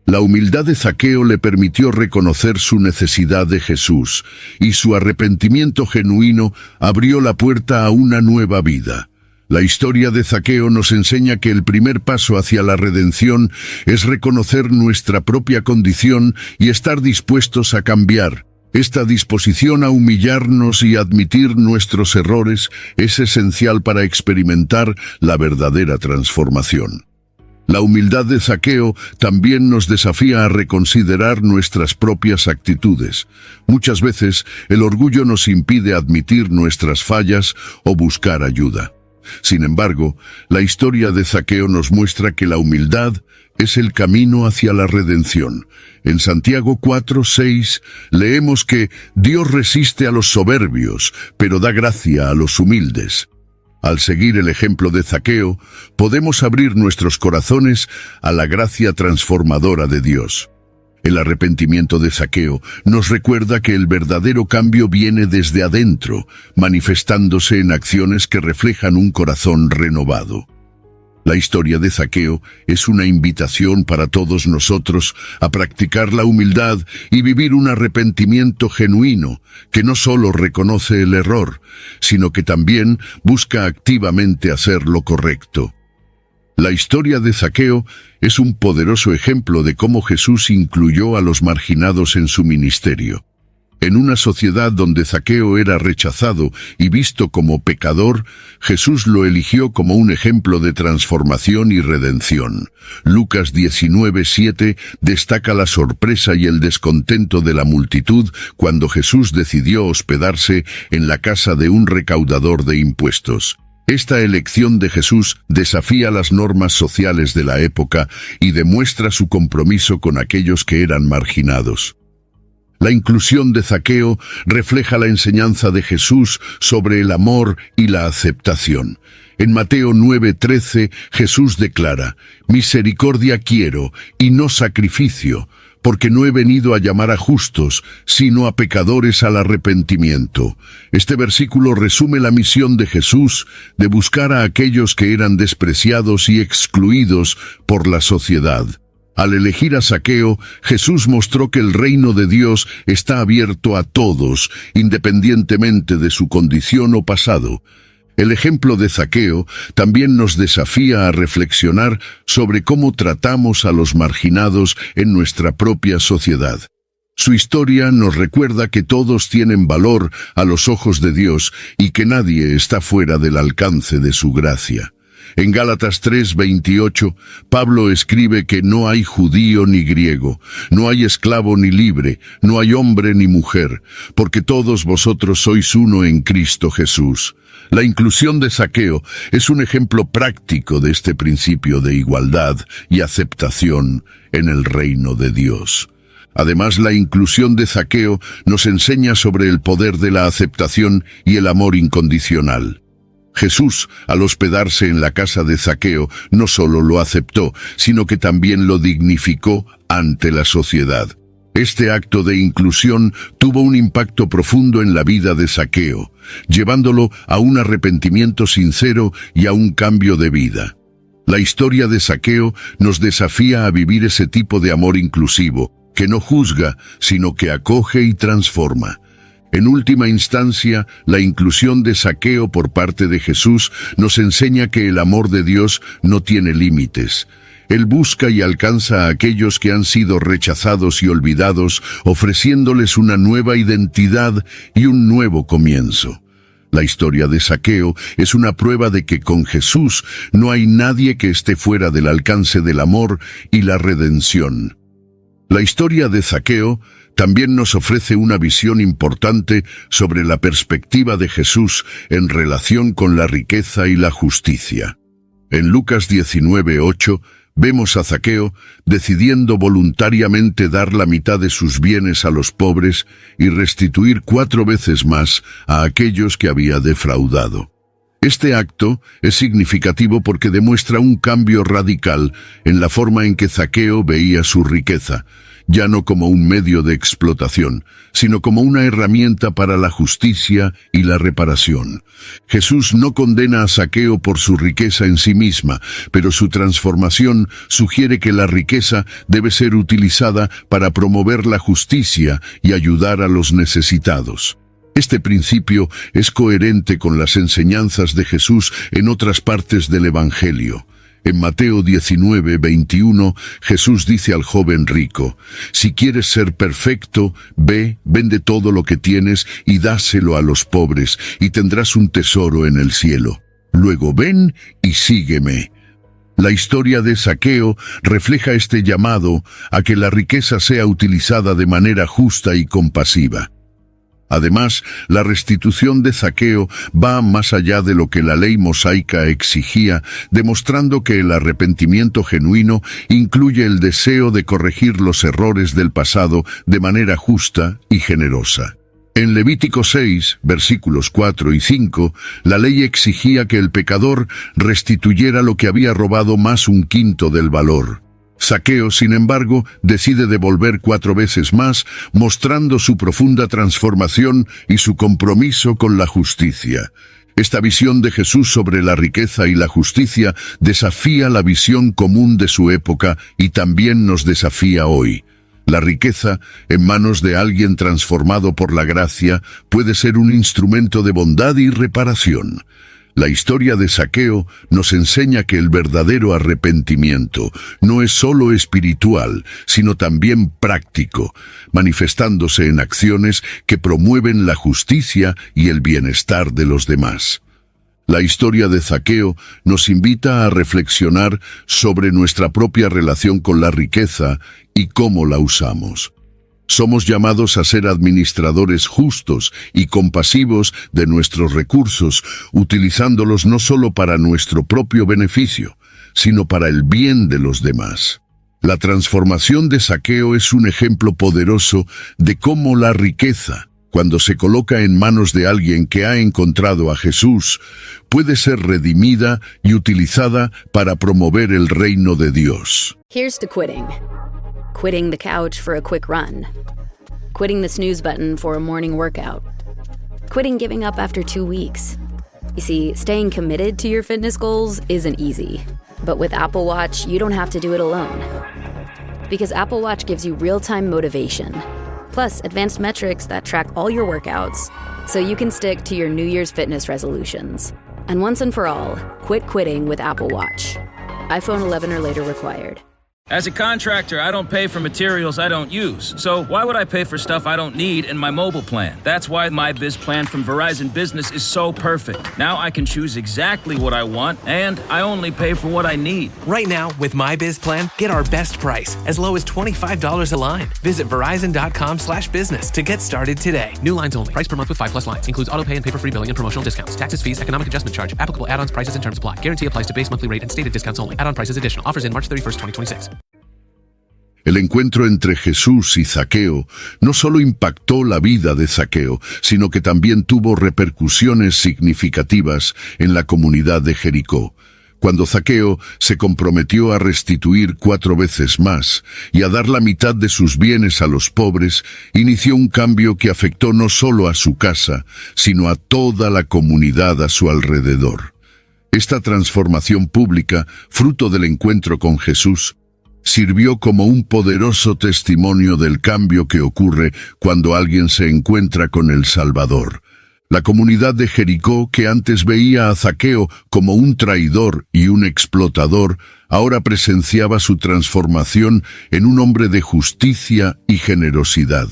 La humildad de Zaqueo le permitió reconocer su necesidad de Jesús, y su arrepentimiento genuino abrió la puerta a una nueva vida. La historia de Zaqueo nos enseña que el primer paso hacia la redención es reconocer nuestra propia condición y estar dispuestos a cambiar. Esta disposición a humillarnos y admitir nuestros errores es esencial para experimentar la verdadera transformación. La humildad de Zaqueo también nos desafía a reconsiderar nuestras propias actitudes. Muchas veces, el orgullo nos impide admitir nuestras fallas o buscar ayuda. Sin embargo, la historia de Zaqueo nos muestra que la humildad es el camino hacia la redención. En Santiago 4:6 leemos que Dios resiste a los soberbios, pero da gracia a los humildes. Al seguir el ejemplo de Zaqueo, podemos abrir nuestros corazones a la gracia transformadora de Dios. El arrepentimiento de Zaqueo nos recuerda que el verdadero cambio viene desde adentro, manifestándose en acciones que reflejan un corazón renovado. La historia de Zaqueo es una invitación para todos nosotros a practicar la humildad y vivir un arrepentimiento genuino que no solo reconoce el error, sino que también busca activamente hacer lo correcto. La historia de Zaqueo es un poderoso ejemplo de cómo Jesús incluyó a los marginados en su ministerio. En una sociedad donde Zaqueo era rechazado y visto como pecador, Jesús lo eligió como un ejemplo de transformación y redención. Lucas 19:7 destaca la sorpresa y el descontento de la multitud cuando Jesús decidió hospedarse en la casa de un recaudador de impuestos. Esta elección de Jesús desafía las normas sociales de la época y demuestra su compromiso con aquellos que eran marginados. La inclusión de Zaqueo refleja la enseñanza de Jesús sobre el amor y la aceptación. En Mateo 9:13, Jesús declara: «Misericordia quiero y no sacrificio, porque no he venido a llamar a justos, sino a pecadores al arrepentimiento». Este versículo resume la misión de Jesús de buscar a aquellos que eran despreciados y excluidos por la sociedad. Al elegir a Zaqueo, Jesús mostró que el reino de Dios está abierto a todos, independientemente de su condición o pasado. El ejemplo de Zaqueo también nos desafía a reflexionar sobre cómo tratamos a los marginados en nuestra propia sociedad. Su historia nos recuerda que todos tienen valor a los ojos de Dios y que nadie está fuera del alcance de su gracia. En Gálatas 3:28, Pablo escribe que no hay judío ni griego, no hay esclavo ni libre, no hay hombre ni mujer, porque todos vosotros sois uno en Cristo Jesús. La inclusión de Zaqueo es un ejemplo práctico de este principio de igualdad y aceptación en el reino de Dios. Además, la inclusión de Zaqueo nos enseña sobre el poder de la aceptación y el amor incondicional. Jesús, al hospedarse en la casa de Zaqueo, no solo lo aceptó, sino que también lo dignificó ante la sociedad. Este acto de inclusión tuvo un impacto profundo en la vida de Zaqueo, llevándolo a un arrepentimiento sincero y a un cambio de vida. La historia de Zaqueo nos desafía a vivir ese tipo de amor inclusivo, que no juzga, sino que acoge y transforma. En última instancia, la inclusión de Zaqueo por parte de Jesús nos enseña que el amor de Dios no tiene límites. Él busca y alcanza a aquellos que han sido rechazados y olvidados, ofreciéndoles una nueva identidad y un nuevo comienzo. La historia de Zaqueo es una prueba de que con Jesús no hay nadie que esté fuera del alcance del amor y la redención. La historia de Zaqueo también nos ofrece una visión importante sobre la perspectiva de Jesús en relación con la riqueza y la justicia. En Lucas 19:8 vemos a Zaqueo decidiendo voluntariamente dar la mitad de sus bienes a los pobres y restituir 4 veces más a aquellos que había defraudado. Este acto es significativo porque demuestra un cambio radical en la forma en que Zaqueo veía su riqueza, ya no como un medio de explotación, sino como una herramienta para la justicia y la reparación. Jesús no condena a Zaqueo por su riqueza en sí misma, pero su transformación sugiere que la riqueza debe ser utilizada para promover la justicia y ayudar a los necesitados. Este principio es coherente con las enseñanzas de Jesús en otras partes del Evangelio. En Mateo 19:21, Jesús dice al joven rico: «Si quieres ser perfecto, ve, vende todo lo que tienes y dáselo a los pobres, y tendrás un tesoro en el cielo. Luego ven y sígueme». La historia de Zaqueo refleja este llamado a que la riqueza sea utilizada de manera justa y compasiva. Además, la restitución de Zaqueo va más allá de lo que la ley mosaica exigía, demostrando que el arrepentimiento genuino incluye el deseo de corregir los errores del pasado de manera justa y generosa. En Levítico 6, versículos 4 y 5, la ley exigía que el pecador restituyera lo que había robado más 1/5 del valor. Zaqueo, sin embargo, decide devolver 4 veces más, mostrando su profunda transformación y su compromiso con la justicia. Esta visión de Jesús sobre la riqueza y la justicia desafía la visión común de su época y también nos desafía hoy. La riqueza, en manos de alguien transformado por la gracia, puede ser un instrumento de bondad y reparación. La historia de Zaqueo nos enseña que el verdadero arrepentimiento no es solo espiritual, sino también práctico, manifestándose en acciones que promueven la justicia y el bienestar de los demás. La historia de Zaqueo nos invita a reflexionar sobre nuestra propia relación con la riqueza y cómo la usamos. Somos llamados a ser administradores justos y compasivos de nuestros recursos, utilizándolos no solo para nuestro propio beneficio, sino para el bien de los demás. La transformación de Zaqueo es un ejemplo poderoso de cómo la riqueza, cuando se coloca en manos de alguien que ha encontrado a Jesús, puede ser redimida y utilizada para promover el reino de Dios. Here's to quitting. Quitting the couch for a quick run. Quitting the snooze button for a morning workout. Quitting giving up after 2 weeks. You see, staying committed to your fitness goals isn't easy. But with Apple Watch, you don't have to do it alone. Because Apple Watch gives you real-time motivation, plus advanced metrics that track all your workouts, so you can stick to your New Year's fitness resolutions. And once and for all, quit quitting with Apple Watch. iPhone 11 or later required. As a contractor, I don't pay for materials I don't use. So why would I pay for stuff I don't need in my mobile plan? That's why my Biz plan from Verizon Business is so perfect. Now I can choose exactly what I want, and I only pay for what I need. Right now, with my Biz plan, get our best price, as low as $25 a line. Visit Verizon.com/business to get started today. New lines only. Price per month with 5+ lines. Includes auto pay and paper-free billing and promotional discounts. Taxes, fees, economic adjustment charge. Applicable add-ons, prices, and terms apply. Guarantee applies to base monthly rate and stated discounts only. Add-on prices additional. Offers in March 31st, 2026. El encuentro entre Jesús y Zaqueo no solo impactó la vida de Zaqueo, sino que también tuvo repercusiones significativas en la comunidad de Jericó. Cuando Zaqueo se comprometió a restituir 4 veces más y a dar la mitad de sus bienes a los pobres, inició un cambio que afectó no solo a su casa, sino a toda la comunidad a su alrededor. Esta transformación pública, fruto del encuentro con Jesús, sirvió como un poderoso testimonio del cambio que ocurre cuando alguien se encuentra con el Salvador. La comunidad de Jericó, que antes veía a Zaqueo como un traidor y un explotador, ahora presenciaba su transformación en un hombre de justicia y generosidad.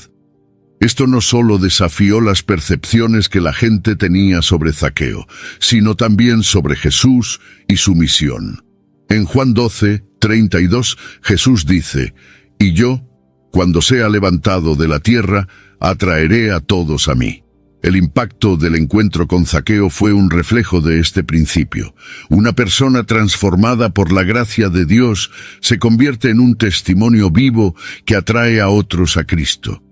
Esto no solo desafió las percepciones que la gente tenía sobre Zaqueo, sino también sobre Jesús y su misión. En Juan 12:32, Jesús dice: «Y yo, cuando sea levantado de la tierra, atraeré a todos a mí». El impacto del encuentro con Zaqueo fue un reflejo de este principio. Una persona transformada por la gracia de Dios se convierte en un testimonio vivo que atrae a otros a Cristo.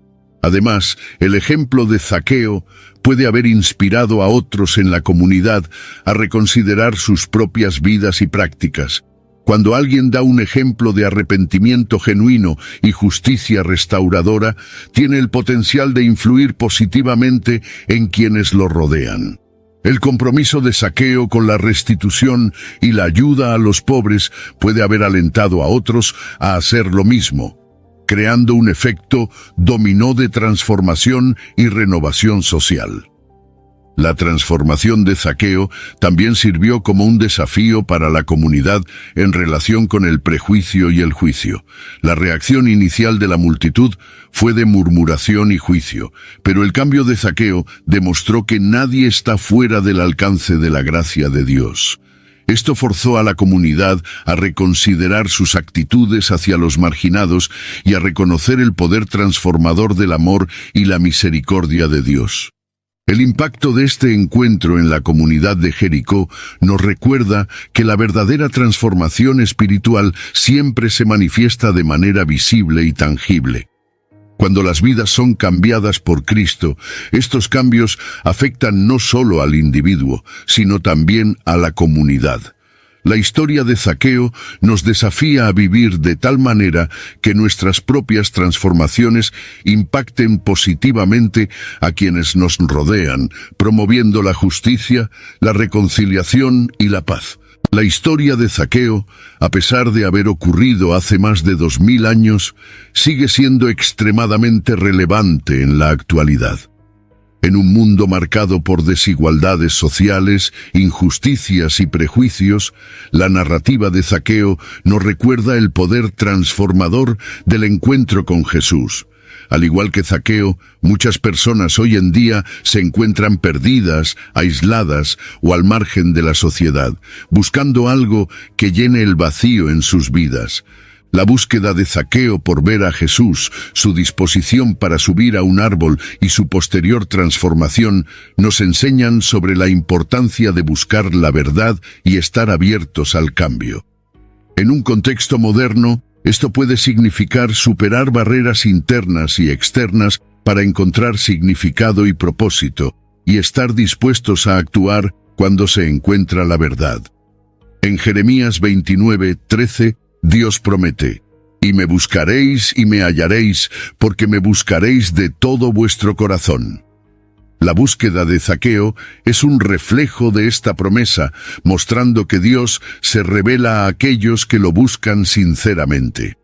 Además, el ejemplo de Zaqueo puede haber inspirado a otros en la comunidad a reconsiderar sus propias vidas y prácticas. Cuando alguien da un ejemplo de arrepentimiento genuino y justicia restauradora, tiene el potencial de influir positivamente en quienes lo rodean. El compromiso de Zaqueo con la restitución y la ayuda a los pobres puede haber alentado a otros a hacer lo mismo, creando un efecto dominó de transformación y renovación social. La transformación de Zaqueo también sirvió como un desafío para la comunidad en relación con el prejuicio y el juicio. La reacción inicial de la multitud fue de murmuración y juicio, pero el cambio de Zaqueo demostró que nadie está fuera del alcance de la gracia de Dios. Esto forzó a la comunidad a reconsiderar sus actitudes hacia los marginados y a reconocer el poder transformador del amor y la misericordia de Dios. El impacto de este encuentro en la comunidad de Jericó nos recuerda que la verdadera transformación espiritual siempre se manifiesta de manera visible y tangible. Cuando las vidas son cambiadas por Cristo, estos cambios afectan no solo al individuo, sino también a la comunidad. La historia de Zaqueo nos desafía a vivir de tal manera que nuestras propias transformaciones impacten positivamente a quienes nos rodean, promoviendo la justicia, la reconciliación y la paz. La historia de Zaqueo, a pesar de haber ocurrido hace más de 2000 años, sigue siendo extremadamente relevante en la actualidad. En un mundo marcado por desigualdades sociales, injusticias y prejuicios, la narrativa de Zaqueo nos recuerda el poder transformador del encuentro con Jesús. Al igual que Zaqueo, muchas personas hoy en día se encuentran perdidas, aisladas o al margen de la sociedad, buscando algo que llene el vacío en sus vidas. La búsqueda de Zaqueo por ver a Jesús, su disposición para subir a un árbol y su posterior transformación nos enseñan sobre la importancia de buscar la verdad y estar abiertos al cambio. En un contexto moderno, esto puede significar superar barreras internas y externas para encontrar significado y propósito, y estar dispuestos a actuar cuando se encuentra la verdad. En Jeremías 29:13, Dios promete: «Y me buscaréis y me hallaréis, porque me buscaréis de todo vuestro corazón». La búsqueda de Zaqueo es un reflejo de esta promesa, mostrando que Dios se revela a aquellos que lo buscan sinceramente.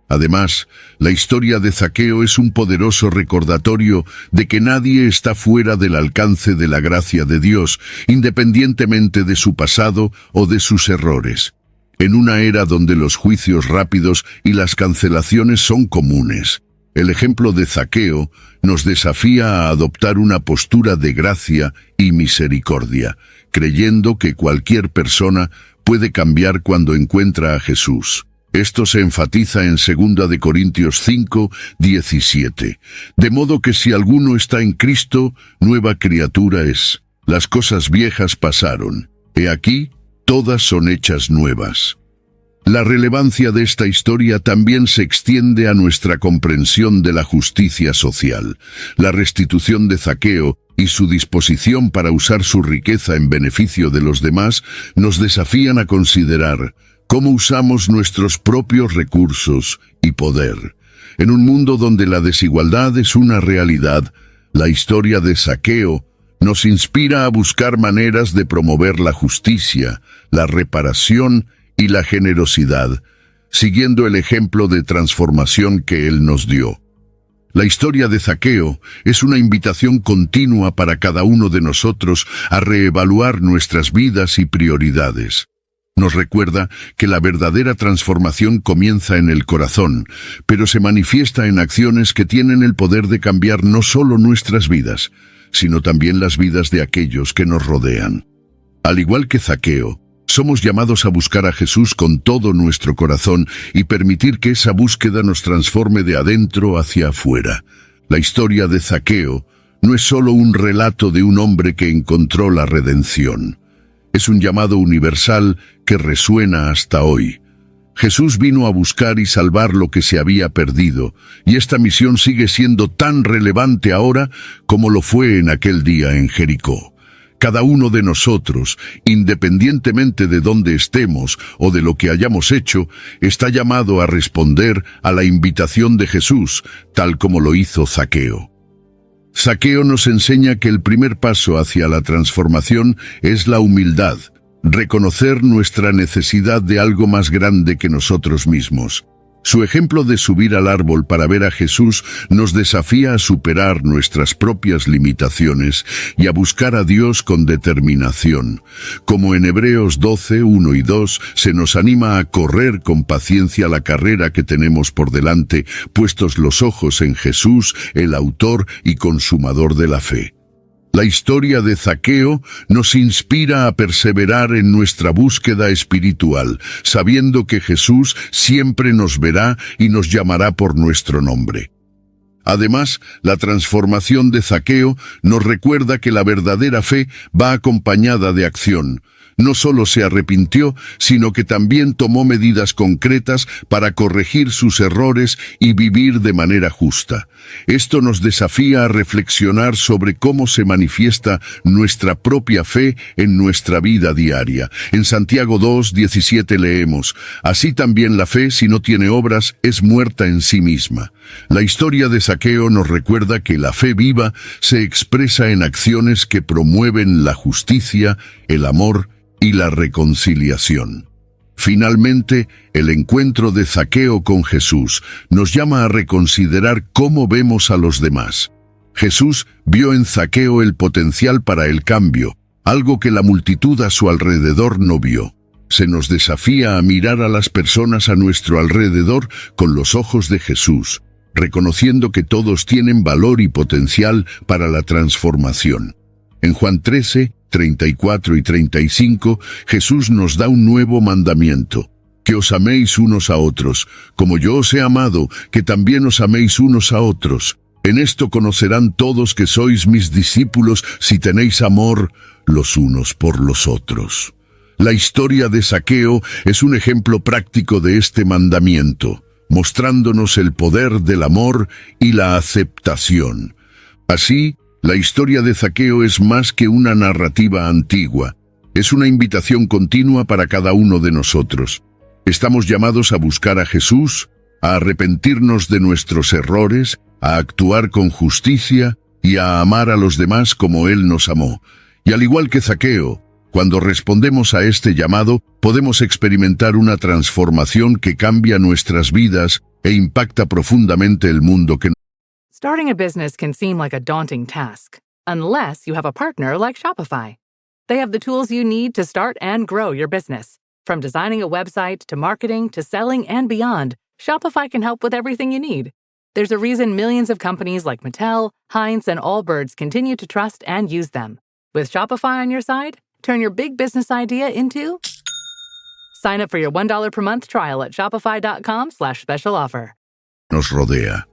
Además, la historia de Zaqueo es un poderoso recordatorio de que nadie está fuera del alcance de la gracia de Dios, independientemente de su pasado o de sus errores. En una era donde los juicios rápidos y las cancelaciones son comunes, el ejemplo de Zaqueo nos desafía a adoptar una postura de gracia y misericordia, creyendo que cualquier persona puede cambiar cuando encuentra a Jesús. Esto se enfatiza en 2 de Corintios 5:17. De modo que si alguno está en Cristo, nueva criatura es. Las cosas viejas pasaron. He aquí, todas son hechas nuevas. La relevancia de esta historia también se extiende a nuestra comprensión de la justicia social. La restitución de Zaqueo y su disposición para usar su riqueza en beneficio de los demás nos desafían a considerar cómo usamos nuestros propios recursos y poder. En un mundo donde la desigualdad es una realidad, la historia de Zaqueo nos inspira a buscar maneras de promover la justicia, la reparación y la generosidad, siguiendo el ejemplo de transformación que él nos dio. La historia de Zaqueo es una invitación continua para cada uno de nosotros a reevaluar nuestras vidas y prioridades. Nos recuerda que la verdadera transformación comienza en el corazón, pero se manifiesta en acciones que tienen el poder de cambiar no solo nuestras vidas, sino también las vidas de aquellos que nos rodean. Al igual que Zaqueo, somos llamados a buscar a Jesús con todo nuestro corazón y permitir que esa búsqueda nos transforme de adentro hacia afuera. La historia de Zaqueo no es solo un relato de un hombre que encontró la redención. Es un llamado universal que resuena hasta hoy. Jesús vino a buscar y salvar lo que se había perdido, y esta misión sigue siendo tan relevante ahora como lo fue en aquel día en Jericó. Cada uno de nosotros, independientemente de dónde estemos o de lo que hayamos hecho, está llamado a responder a la invitación de Jesús, tal como lo hizo Zaqueo. Zaqueo nos enseña que el primer paso hacia la transformación es la humildad, reconocer nuestra necesidad de algo más grande que nosotros mismos. Su ejemplo de subir al árbol para ver a Jesús nos desafía a superar nuestras propias limitaciones y a buscar a Dios con determinación. Como en Hebreos 12, 1 y 2, se nos anima a correr con paciencia la carrera que tenemos por delante, puestos los ojos en Jesús, el autor y consumador de la fe. La historia de Zaqueo nos inspira a perseverar en nuestra búsqueda espiritual, sabiendo que Jesús siempre nos verá y nos llamará por nuestro nombre. Además, la transformación de Zaqueo nos recuerda que la verdadera fe va acompañada de acción. No solo se arrepintió, sino que también tomó medidas concretas para corregir sus errores y vivir de manera justa. Esto nos desafía a reflexionar sobre cómo se manifiesta nuestra propia fe en nuestra vida diaria. En Santiago 2:17 leemos: «Así también la fe, si no tiene obras, es muerta en sí misma». La historia de Zaqueo nos recuerda que la fe viva se expresa en acciones que promueven la justicia, el amor y la reconciliación. Finalmente, el encuentro de Zaqueo con Jesús nos llama a reconsiderar cómo vemos a los demás. Jesús vio en Zaqueo el potencial para el cambio, algo que la multitud a su alrededor no vio. Se nos desafía a mirar a las personas a nuestro alrededor con los ojos de Jesús, reconociendo que todos tienen valor y potencial para la transformación. En Juan 13, 34 y 35, Jesús nos da un nuevo mandamiento: que os améis unos a otros, como yo os he amado, que también os améis unos a otros. En esto conocerán todos que sois mis discípulos, si tenéis amor los unos por los otros. La historia de Zaqueo es un ejemplo práctico de este mandamiento, mostrándonos el poder del amor y la aceptación. Así, la historia de Zaqueo es más que una narrativa antigua, es una invitación continua para cada uno de nosotros. Estamos llamados a buscar a Jesús, a arrepentirnos de nuestros errores, a actuar con justicia y a amar a los demás como Él nos amó. Y al igual que Zaqueo, cuando respondemos a este llamado, podemos experimentar una transformación que cambia nuestras vidas e impacta profundamente el mundo que Starting a business can seem like a daunting task, unless you have a partner like Shopify. They have the tools you need to start and grow your business. From designing a website to marketing to selling and beyond, Shopify can help with everything you need. There's a reason millions of companies like Mattel, Heinz, and Allbirds continue to trust and use them. With Shopify on your side, turn your big business idea into... Sign up for your $1 per month trial at shopify.com/special offer. nos rodea.